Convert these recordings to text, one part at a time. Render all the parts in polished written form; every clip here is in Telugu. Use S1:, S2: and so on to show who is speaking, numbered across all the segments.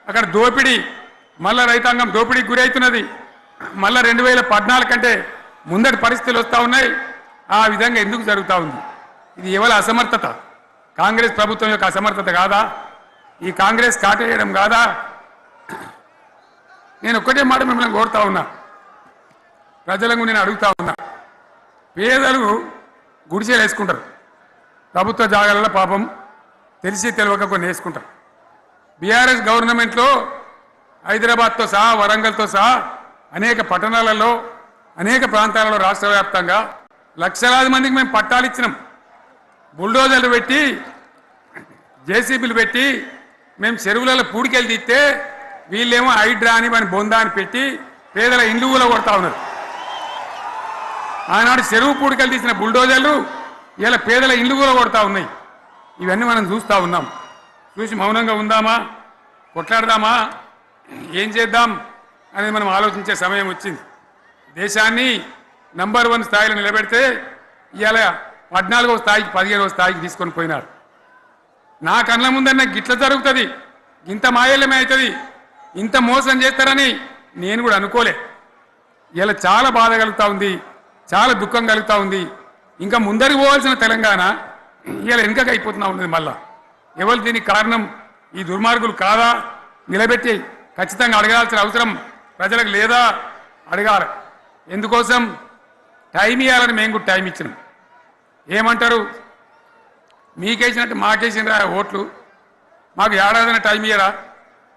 S1: అక్కడ దోపిడీ మళ్ళా రైతాంగం దోపిడీకి గురవుతున్నది. మళ్ళా 2014 కంటే ముందటి పరిస్థితులు వస్తూ ఉన్నాయి. ఆ విధంగా ఎందుకు జరుగుతూ ఉంది? ఇది ఎవరి అసమర్థత? కాంగ్రెస్ ప్రభుత్వం యొక్క అసమర్థత కాదా? ఈ కాంగ్రెస్ కాటేయడం కాదా? నేను ఒక్కటే మాట మిమ్మల్ని కోరుతా ఉన్నా, ప్రజలకు నేను అడుగుతా ఉన్నా. పేదలు గుడిసెలు వేసుకుంటారు, ప్రభుత్వ జాగాలలో పాపం తెలిసి తెలియక కొన్ని వేసుకుంటారు. బీఆర్ఎస్ గవర్నమెంట్లో హైదరాబాద్తో సహా వరంగల్తో సహా అనేక పట్టణాలలో అనేక ప్రాంతాలలో రాష్ట్ర వ్యాప్తంగా లక్షలాది మందికి మేము పట్టాలు ఇచ్చినాం. బుల్డోజర్లు పెట్టి జేసీబీలు పెట్టి మేము చెరువులలో పూడికెళ్ళి తీస్తే వీళ్ళేమో హైడ్రా అని మన బొందా అని పెట్టి పేదల ఇండ్లు కూడా కొడతా ఉన్నారు. ఆనాడు చెరువు పూడికెళ్ళి తీసిన బుల్డోజర్లు ఇలా పేదల ఇండ్లు కూడా కొడతా ఉన్నాయి. ఇవన్నీ మనం చూస్తూ ఉన్నాం. చూసి మౌనంగా ఉందామా, కొట్లాడదామా, ఏం చేద్దాం అనేది మనం ఆలోచించే సమయం వచ్చింది. దేశాన్ని నంబర్ 1 స్థాయిలో నిలబెడితే ఇవాళ 14వ స్థాయికి 15వ స్థాయికి తీసుకొని పోయినారు. నా కళ్ళ ముందన్న గిట్ల జరుగుతుంది, ఇంత మాయల్యమే అవుతుంది, ఇంత మోసం చేస్తారని నేను కూడా అనుకోలే. ఇలా చాలా బాధ కలుగుతూ ఉంది, చాలా దుఃఖం కలుగుతూ ఉంది. ఇంకా ముందరికి పోవాల్సిన తెలంగాణ ఇలా వెనుకకి అయిపోతున్నా ఉన్నది. మళ్ళా ఎవరు దీనికి కారణం? ఈ దుర్మార్గులు కాదా? నిలబెట్టి ఖచ్చితంగా అడగాల్సిన అవసరం ప్రజలకు లేదా? అడగాలి. ఎందుకోసం? టైం ఇవ్వాలని మేము కూడా టైం ఇచ్చినాం. ఏమంటారు? మీకేసినట్టు మాకేసిన ఓట్లు, మాకు ఏడాదిన టైం ఇయ్యరా,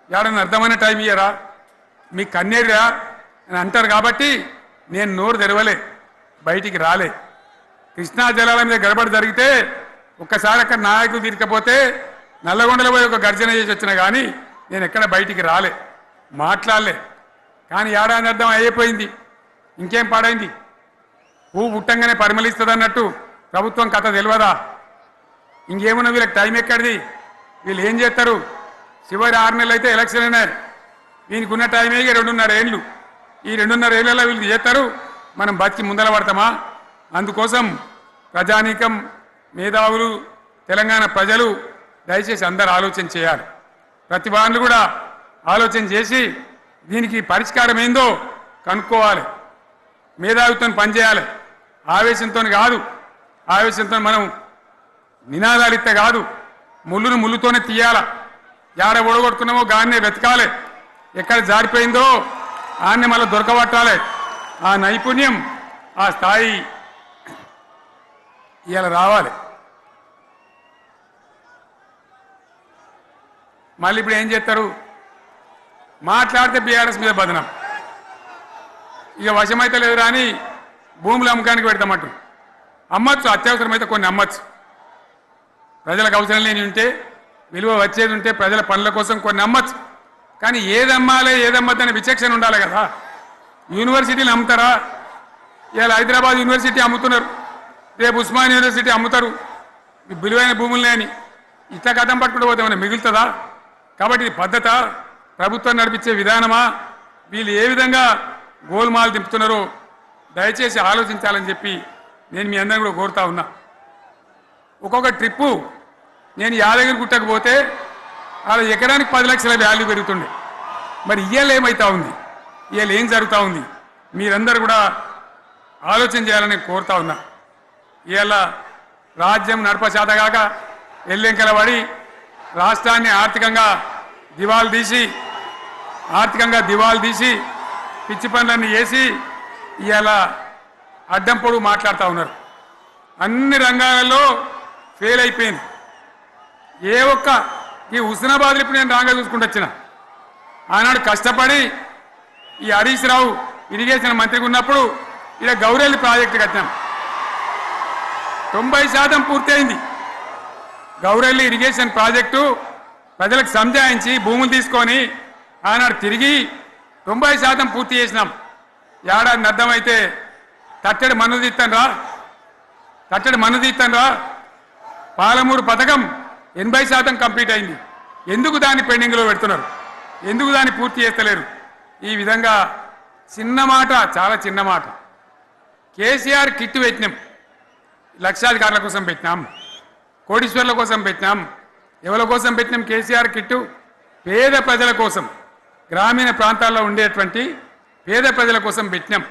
S1: ఏడాదిన అర్థమైన టైం ఇయ్యరా, మీకు కన్నేరురా అని అంటారు. కాబట్టి నేను నోరు తెరవలే, బయటికి రాలే. కృష్ణా జలాల మీద గడబడి జరిగితే ఒక్కసారి అక్కడ నాయకులు తీరకపోతే నల్లగొండలో పోయి ఒక గర్జన చేసి వచ్చినా కానీ నేను ఎక్కడ బయటికి రాలే, మాట్లాడలే. కానీ ఏడాది అర్థం అయిపోయింది, ఇంకేం పాడైంది? పువ్వు పుట్టంగానే పరిమళిస్తుంది అన్నట్టు ప్రభుత్వం కథ తెలియదా? ఇంకేమన్నా వీళ్ళకి టైం ఎక్కడిది? వీళ్ళు ఏం చేస్తారు? చివరి 6 నెలలు అయితే ఎలక్షన్ అయినాయి. వీనికి ఉన్న టైమే 2.5 ఏళ్ళు. ఈ 2.5 ఏళ్ళలో వీళ్ళు చేస్తారు, మనం బతికి ముందర పడతామా? అందుకోసం ప్రజానీకం, మేధావులు, తెలంగాణ ప్రజలు దయచేసి అందరూ ఆలోచన చేయాలి. ప్రతి వాళ్ళు కూడా ఆలోచన చేసి దీనికి పరిష్కారం ఏందో కనుక్కోవాలి. మేధావితో పనిచేయాలి, ఆవేశంతో కాదు. ఆవేశంతో మనం నినాదాలు ఇస్తే కాదు, ముళ్ళును ముళ్ళుతోనే తీయాల. యాడ ఓడగొట్టుకున్నామో గాన్నే వెతకాలి, ఎక్కడ జారిపోయిందో ఆన్నే మళ్ళీ దొరకబట్టాలి. ఆ నైపుణ్యం, ఆ స్థాయి ఇవాళ రావాలి. మళ్ళీ ఇప్పుడు ఏం చేస్తారు? మాట్లాడితే బీఆర్ఎస్ మీద బదనం, ఇక వశమైతే లేదు రాని భూములు అమ్మకానికి పెడతామంటు. అమ్మచ్చు, అత్యవసరమైతే కొన్ని అమ్మచ్చు. ప్రజలకు అవసరం లేని ఉంటే, విలువ వచ్చేది ఉంటే, ప్రజల పనుల కోసం కొన్ని అమ్మచ్చు. కానీ ఏదమ్మాలి ఏదమ్మద్దని విచక్షణ ఉండాలి కదా. యూనివర్సిటీలు అమ్ముతారా? ఇవాళ హైదరాబాద్ యూనివర్సిటీ అమ్ముతున్నారు, రేపు ఉస్మాన్ యూనివర్సిటీ అమ్ముతారు. విలువైన భూములనే అని ఇట్లా కథం పట్టుకుంటూ పోతే ఏమైనా మిగులుతుందా? కాబట్టి ఇది పద్ధత, ప్రభుత్వం నడిపించే విధానమా? వీళ్ళు ఏ విధంగా గోల్మాల్ దింపుతున్నారో దయచేసి ఆలోచించాలని చెప్పి నేను మీ అందరిని కూడా కోరుతా ఉన్నా. ఒక్కొక్క ట్రిప్పు నేను యాదగిరి గుట్టకు పోతే అలా ఎకరానికి 10 లక్షల వాల్యూ పెరుగుతుండే. మరి ఇవాళ ఏమవుతా ఉంది? ఇవాళ ఏం జరుగుతూ ఉంది? మీరందరూ కూడా ఆలోచన చేయాలని కోరుతా ఉన్నా. ఇవాళ రాజ్యం నడపచేతగాక ఎల్లెంకల పడి రాష్ట్రాన్ని ఆర్థికంగా దివాలు తీసి పిచ్చి పనులన్నీ చేసి ఇవాళ అడ్డం పొడుగు మాట్లాడుతూ ఉన్నారు. అన్ని రంగాలలో ఫెయిల్ అయిపోయింది. ఏ ఒక్క ఈ హుస్నాబాద్లో ఇప్పుడు నేను రాగా చూసుకుంటూ వచ్చిన, ఆనాడు కష్టపడి ఈ హరీష్ రావు ఇరిగేషన్ మంత్రిగా ఉన్నప్పుడు ఇలా గౌరెల్లి ప్రాజెక్టు కట్టినాం. 90% పూర్తయింది. గౌరెల్లి ఇరిగేషన్ ప్రాజెక్టు ప్రజలకు సంజాయించి భూములు తీసుకొని ఆనాడు తిరిగి 90% పూర్తి చేసినాం. ఏడాది అర్థమైతే తట్టడి మన్ను తీస్తాను రా. పాలమూరు పథకం 80% కంప్లీట్ అయింది. ఎందుకు దాన్ని పెండింగ్లో పెడుతున్నారు? ఎందుకు దాన్ని పూర్తి చేస్తలేరు? ఈ విధంగా చిన్న మాట, చాలా చిన్న మాట. కేసీఆర్ కిట్ పెట్టినాం, లక్షాధికారుల కోసం పెట్టినాం, కోటీశ్వర్ల కోసం పెట్టినాం. ఎవరి కోసం పెట్టినాం కేసీఆర్ కిట్టు? పేద ప్రజల కోసం గ్రామీణ ప్రాంతాల్లో ఉండేటువంటి పేద ప్రజల కోసం పెట్టినాం